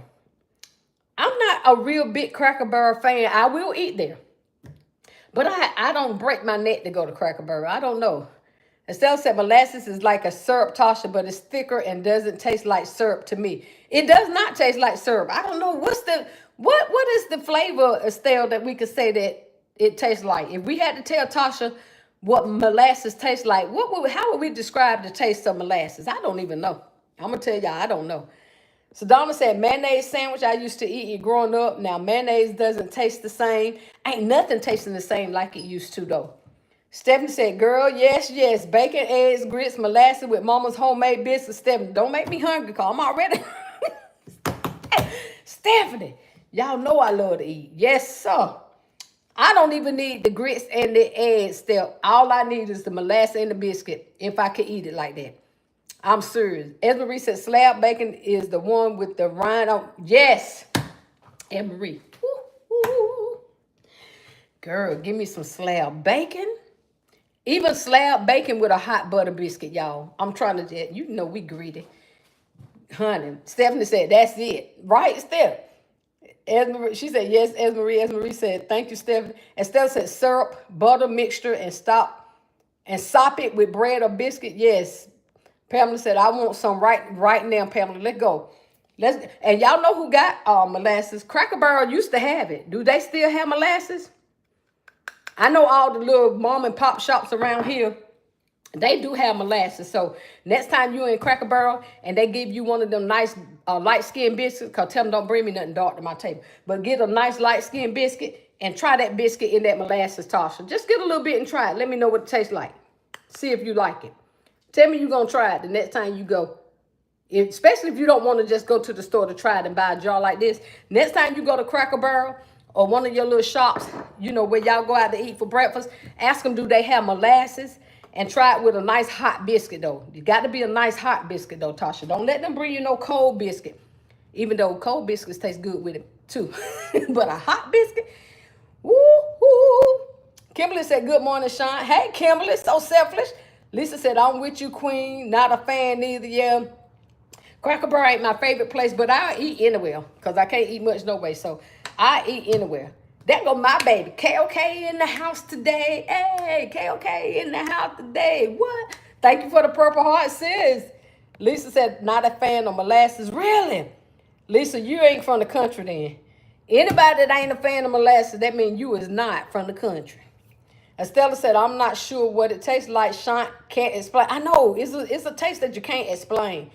I'm not a real big Cracker Barrel fan. I will eat there. But I don't break my neck to go to Cracker Barrel. I don't know. Estelle said molasses is like a syrup, Tasha, but it's thicker and doesn't taste like syrup to me. It does not taste like syrup. I don't know what is the flavor, Estelle, that we could say that it tastes like. If we had to tell Tasha what molasses tastes like, how would we describe the taste of molasses? I don't even know. I'm gonna tell y'all, I don't know. So Donna said, mayonnaise sandwich, I used to eat it growing up. Now, mayonnaise doesn't taste the same. Ain't nothing tasting the same like it used to, though. Stephanie said, girl, yes. Bacon, eggs, grits, molasses with mama's homemade biscuits. Stephanie, don't make me hungry, because I'm already... Stephanie, y'all know I love to eat. Yes, sir. I don't even need the grits and the eggs, Steph. All I need is the molasses and the biscuit, if I could eat it like that. I'm serious. Esmarie said slab bacon is the one with the rind on. Yes. Esmarie. Girl, give me some slab bacon. Even slab bacon with a hot butter biscuit, y'all. I'm trying to, you know we greedy. Honey. Stephanie said, that's it. Right, Steph? Esmarie, she said, yes, Esmarie. Esmarie said, thank you, Stephanie. Estelle said syrup, butter mixture, and sop it with bread or biscuit. Yes. Pamela said, I want some right now, Pamela. Let's go. And y'all know who got molasses? Cracker Barrel used to have it. Do they still have molasses? I know all the little mom and pop shops around here, they do have molasses. So next time you're in Cracker Barrel and they give you one of them nice light-skinned biscuits, because tell them don't bring me nothing dark to my table, but get a nice light-skinned biscuit and try that biscuit in that molasses, Tasha. Just get a little bit and try it. Let me know what it tastes like. See if you like it. Tell me you're going to try it the next time you go. Especially if you don't want to just go to the store to try it and buy a jar like this. Next time you go to Cracker Barrel or one of your little shops, you know, where y'all go out to eat for breakfast, ask them, do they have molasses? And try it with a nice hot biscuit, though. You got to be a nice hot biscuit, though, Tasha. Don't let them bring you no cold biscuit. Even though cold biscuits taste good with it, too. But a hot biscuit, woo-hoo. Kimberly said, good morning, Sean. Hey, Kimberly, so selfish. Lisa said, I'm with you, Queen. Not a fan either, yeah. Cracker Barrel ain't my favorite place, but I'll eat anywhere because I can't eat much no way. So I eat anywhere. There go my baby. KOK in the house today. Hey, KOK in the house today. What? Thank you for the Purple Heart, sis. Lisa said, not a fan of molasses. Really? Lisa, you ain't from the country then. Anybody that ain't a fan of molasses, that means you is not from the country. Estella said, I'm not sure what it tastes like. Shaunt can't explain. I know, it's a taste that you can't explain.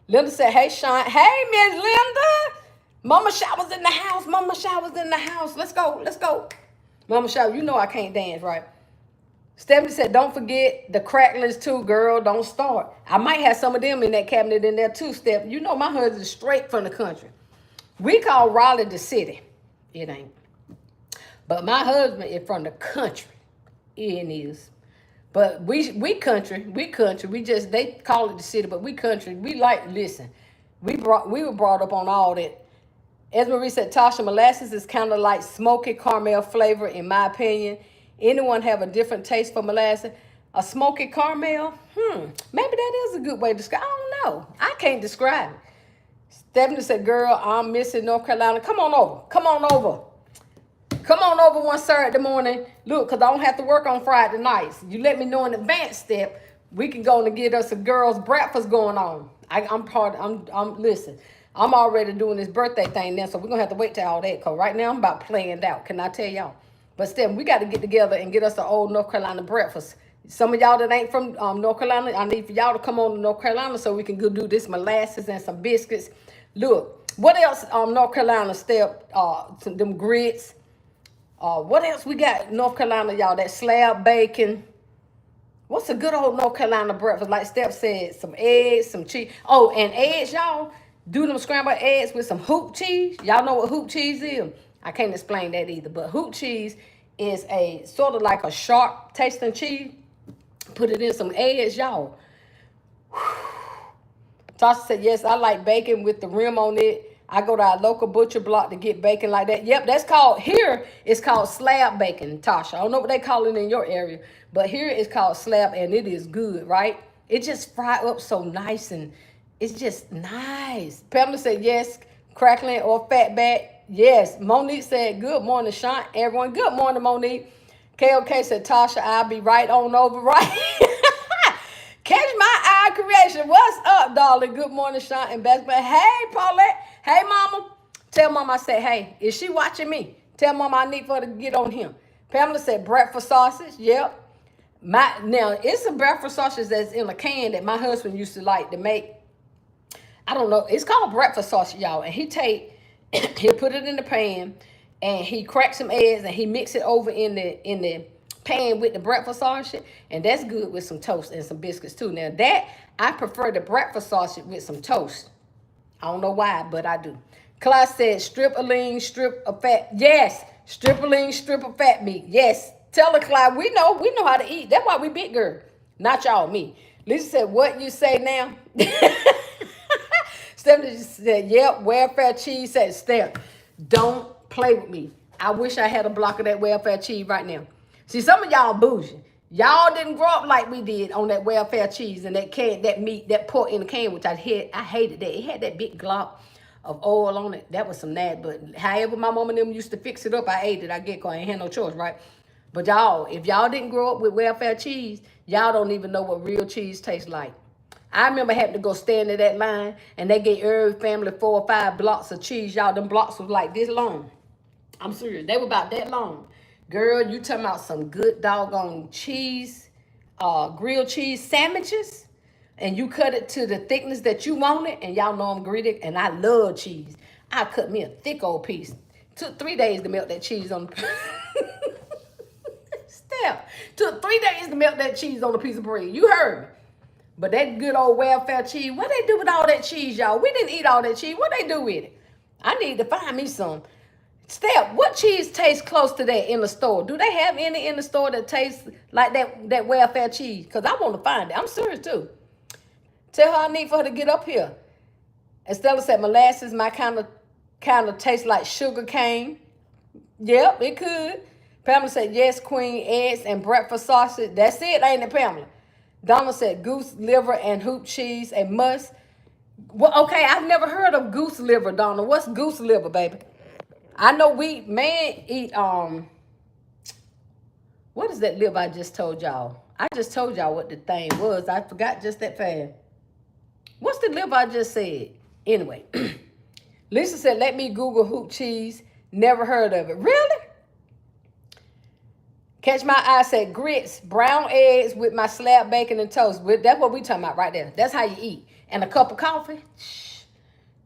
Linda said, hey, Shaunt. Hey, Miss Linda. Mama Showers in the house. Mama Showers in the house. Let's go. Let's go. Mama Shower, you know I can't dance, right? Stephanie said, don't forget the cracklers too, girl. Don't start. I might have some of them in that cabinet in there too, Steph. You know my husband's straight from the country. We call Raleigh the city. It ain't. But my husband is from the country. It is. But we country. We just, they call it the city, but we country. We like, listen, we were brought up on all that. Esmarie said, Tasha, molasses is kind of like smoky caramel flavor, in my opinion. Anyone have a different taste for molasses? A smoky caramel? Maybe that is a good way to describe. I don't know. I can't describe it. Stephanie said, girl, I'm missing North Carolina. Come on over. Come on over. Come on over one Saturday morning. Look, because I don't have to work on Friday nights. You let me know in advance, Step. We can go and get us a girls' breakfast going on. Listen, I'm already doing this birthday thing now, so we're going to have to wait till all that, because right now I'm about planned out. Can I tell y'all? But Steph, we got to get together and get us an old North Carolina breakfast. Some of y'all that ain't from North Carolina, I need for y'all to come on to North Carolina so we can go do this molasses and some biscuits. Look, what else North Carolina, Steph? Them grits. What else we got North Carolina, y'all? That slab bacon. What's a good old North Carolina breakfast? Like Steph said, some eggs, some cheese. Oh, and eggs, y'all. Do them scrambled eggs with some hoop cheese. Y'all know what hoop cheese is? I can't explain that either. But hoop cheese is a sort of like a sharp tasting cheese. Put it in some eggs, y'all. Tasha said, yes, I like bacon with the rim on it. I go to our local butcher block to get bacon like that. Yep, that's called, here it's called slab bacon, Tasha. I don't know what they call it in your area, but here it's called slab, and it is good, right? It just fry up so nice, and it's just nice. Pamela said, yes, crackling or fatback. Yes. Monique said, good morning, Shaunt. Everyone, good morning, Monique. KOK said, Tasha, I'll be right on over, right? Catch my eye creation. What's up, darling? Good morning, Shaunt and basketball. Hey, Paulette. Hey, mama. Tell mama I said, hey, is she watching me? Tell mama I need for her to get on him. Pamela said, breakfast sausage. Yep. Now, it's a breakfast sausage that's in a can that my husband used to like to make. I don't know. It's called breakfast sausage, y'all. And he'll put it in the pan, and he cracks some eggs, and he mix it over in the pan with the breakfast sausage, and that's good with some toast and some biscuits too. Now that, I prefer the breakfast sausage with some toast. I don't know why, but I do. Class said, strip of lean, strip of fat. Yes, strip of lean, strip of fat meat. Yes. Tell her, Clyde, we know how to eat. That's why we big girl. Not y'all, me. Lisa said, what you say now? Stephanie said, yep, welfare cheese. Said, Steph, don't play with me. I wish I had a block of that welfare cheese right now. See, some of y'all bougie. Y'all didn't grow up like we did on that welfare cheese and that can, that meat, that pork in the can, which I hated that. It had that big glop of oil on it. That was some nasty. But however my mom and them used to fix it up, I ate it. I get because I ain't had no choice, right? But y'all, if y'all didn't grow up with welfare cheese, y'all don't even know what real cheese tastes like. I remember having to go stand in that line, and they gave every family 4 or 5 blocks of cheese. Y'all, them blocks was like this long. I'm serious. They were about that long. Girl, you talking about some good doggone cheese, grilled cheese sandwiches, and you cut it to the thickness that you want it, and y'all know I'm greedy, and I love cheese. I cut me a thick old piece. Took 3 days to melt that cheese on the Steph, took 3 days to melt that cheese on a piece of bread. You heard me. But that good old welfare cheese, what they do with all that cheese, y'all? We didn't eat all that cheese. What they do with it? I need to find me some. Steph, what cheese tastes close to that in the store? Do they have any in the store that tastes like that welfare cheese? Because I want to find it. I'm serious, too. Tell her I need for her to get up here. Estella said, molasses might kind of taste like sugar cane. Yep, it could. Pamela said, yes, queen, eggs and breakfast sausage. That's it, ain't it, Pamela? Donna said, goose liver and hoop cheese, a must. Well, okay, I've never heard of goose liver, Donna. What's goose liver, baby? I know we, man, eat, what is that liver I just told y'all? I just told y'all what the thing was. I forgot just that fast. What's the liver I just said? Anyway, Lisa said, let me Google hoop cheese. Never heard of it. Really? Catch my eye said grits, brown eggs with my slab bacon and toast. That's what we talking about right there. That's how you eat. And a cup of coffee. Shh.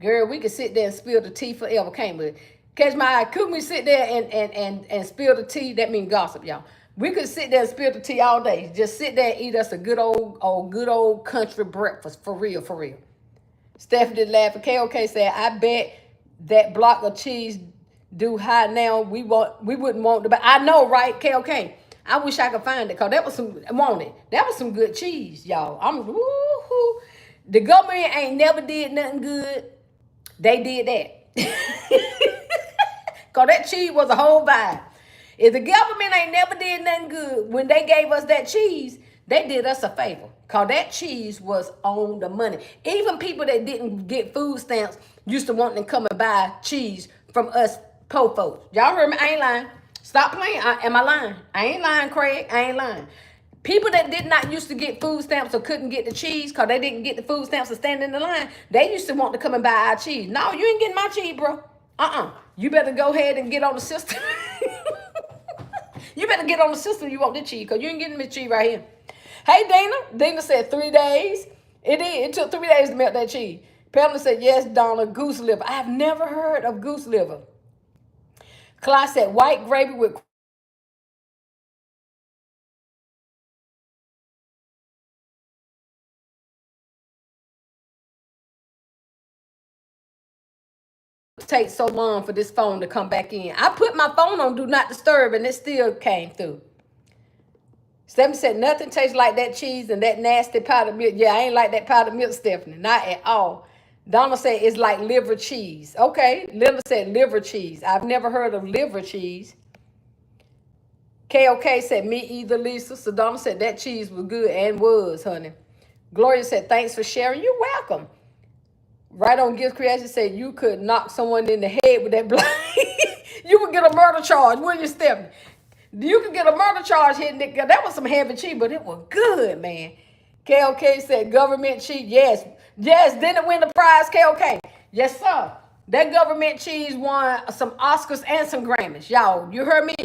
Girl, we could sit there and spill the tea forever, can't we? Catch my eye. Couldn't we sit there and spill the tea? That means gossip, y'all. We could sit there and spill the tea all day. Just sit there and eat us a good old country breakfast. For real, for real. Stephanie laughing. KOK said, I bet that block of cheese do high now. We wouldn't want to, but I know, right? KOK. I wish I could find it, because that was that was some good cheese, y'all. Woo-hoo. The government ain't never did nothing good. They did that. Because that cheese was a whole vibe. If the government ain't never did nothing good, when they gave us that cheese, they did us a favor. Because that cheese was on the money. Even people that didn't get food stamps used to want to come and buy cheese from us poor folks. Y'all heard me? I ain't lying. Stop playing. Am I lying? I ain't lying, Craig. I ain't lying. People that did not used to get food stamps or couldn't get the cheese because they didn't get the food stamps to stand in the line, they used to want to come and buy our cheese. No, you ain't getting my cheese, bro. You better go ahead and get on the system. You better get on the system. You want the cheese, because you ain't getting the cheese right here. Hey, Dana. Dana said 3 days. It did. It took 3 days to melt that cheese. Pamela said, yes, Donna, goose liver. I have never heard of goose liver. Clyde said, white gravy with take so long for this phone to come back in. I put my phone on do not disturb and it still came through. Stephanie said, nothing tastes like that cheese and that nasty powdered milk. Yeah, I ain't like that powdered milk, Stephanie. Not at all. Donna said, it's like liver cheese. Okay. Linda said, liver cheese. I've never heard of liver cheese. KOK said, me either, Lisa. So Donna said, that cheese was good, and was, honey. Gloria said, thanks for sharing. You're welcome. Right on Gift Creation said, you could knock someone in the head with that blind. You would get a murder charge, wouldn't you, Stephanie? You could get a murder charge hitting it. That was some heavy cheese, but it was good, man. KOK said, government cheese. Yes. Yes, didn't it win the prize, KOK? Yes, sir. That government cheese won some Oscars and some Grammys. Y'all, you heard me?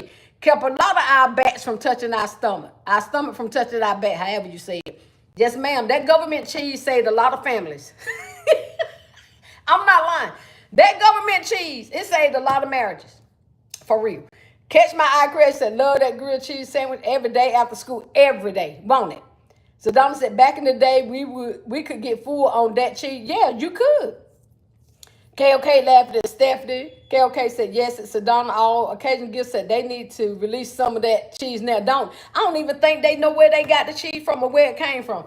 Kept a lot of our backs from touching our stomach. Our stomach from touching our back, however you say it. Yes, ma'am. That government cheese saved a lot of families. I'm not lying. That government cheese, it saved a lot of marriages. For real. Catch my eye, Chris said, love that grilled cheese sandwich every day after school. Every day. Want it? So Donna said, back in the day, we could get full on that cheese. Yeah, you could. KOK laughed at Stephanie. KOK said, yes, it's Sedona. All occasion gifts said they need to release some of that cheese now. I don't even think they know where they got the cheese from or where it came from.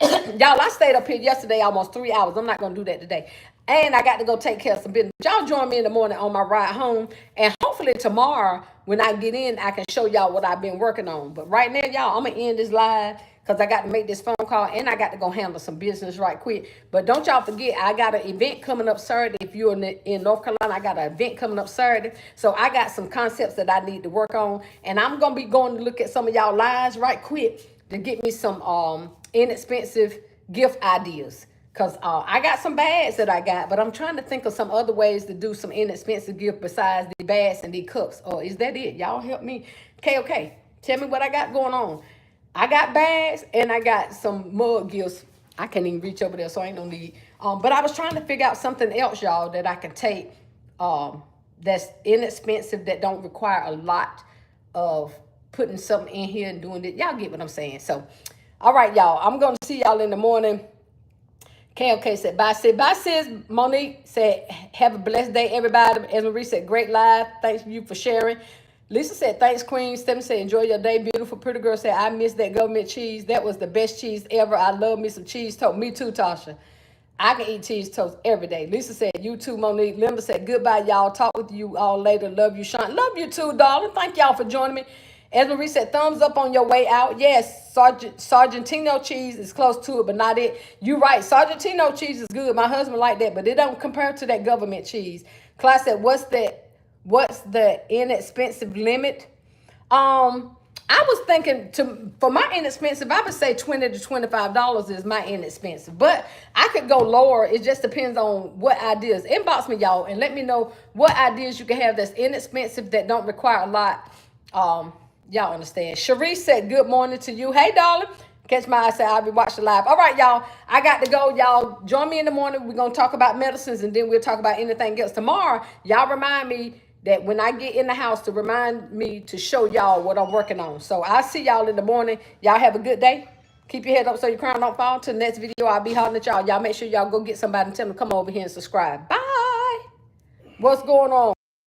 Y'all, I stayed up here yesterday almost 3 hours. I'm not going to do that today. And I got to go take care of some business. Y'all join me in the morning on my ride home. And hopefully tomorrow, when I get in, I can show y'all what I've been working on. But right now, y'all, I'm going to end this live because I got to make this phone call. And I got to go handle some business right quick. But don't y'all forget, I got an event coming up Saturday. If you're in North Carolina, I got an event coming up Saturday. So I got some concepts that I need to work on. And I'm going to be going to look at some of y'all lives right quick to get me some inexpensive gift ideas. Because I got some bags that I got, but I'm trying to think of some other ways to do some inexpensive gift besides the bags and the cups. Or is that it? Y'all help me. Okay. Tell me what I got going on. I got bags and I got some mug gifts. I can't even reach over there, so I ain't no need. But I was trying to figure out something else, y'all, that I can take that's inexpensive, that don't require a lot of putting something in here and doing it. Y'all get what I'm saying. So, all right, y'all. I'm going to see y'all in the morning. KOK said, bye, sis. Bye, sis. Monique said, have a blessed day, everybody. Esme Marie said, great live. Thanks you for sharing. Lisa said, thanks, Queen. Stephanie said, enjoy your day. Beautiful, pretty girl said, I miss that government cheese. That was the best cheese ever. I love me some cheese toast. Me too, Tasha. I can eat cheese toast every day. Lisa said, you too, Monique. Linda said, goodbye, y'all. Talk with you all later. Love you, Sean. Love you too, darling. Thank y'all for joining me. Esme Marie said, thumbs up on your way out. Yes, Sargentino cheese is close to it, but not it. You're right. Sargentino cheese is good. My husband liked that, but it don't compare to that government cheese. Class said, what's the inexpensive limit? I was thinking for my inexpensive, I would say $20 to $25 is my inexpensive, but I could go lower. It just depends on what ideas. Inbox me, y'all, and let me know what ideas you can have that's inexpensive that don't require a lot. Y'all understand? Sharice said good morning to you. Hey, darling. Catch my eye. Say I'll be watching live. All right, y'all. I got to go. Y'all join me in the morning. We're gonna talk about medicines, and then we'll talk about anything else tomorrow. Y'all remind me that when I get in the house to remind me to show y'all what I'm working on. So I'll see y'all in the morning. Y'all have a good day. Keep your head up so your crown don't fall. Till the next video, I'll be hollering at y'all. Y'all make sure y'all go get somebody and tell them to come over here and subscribe. Bye. What's going on?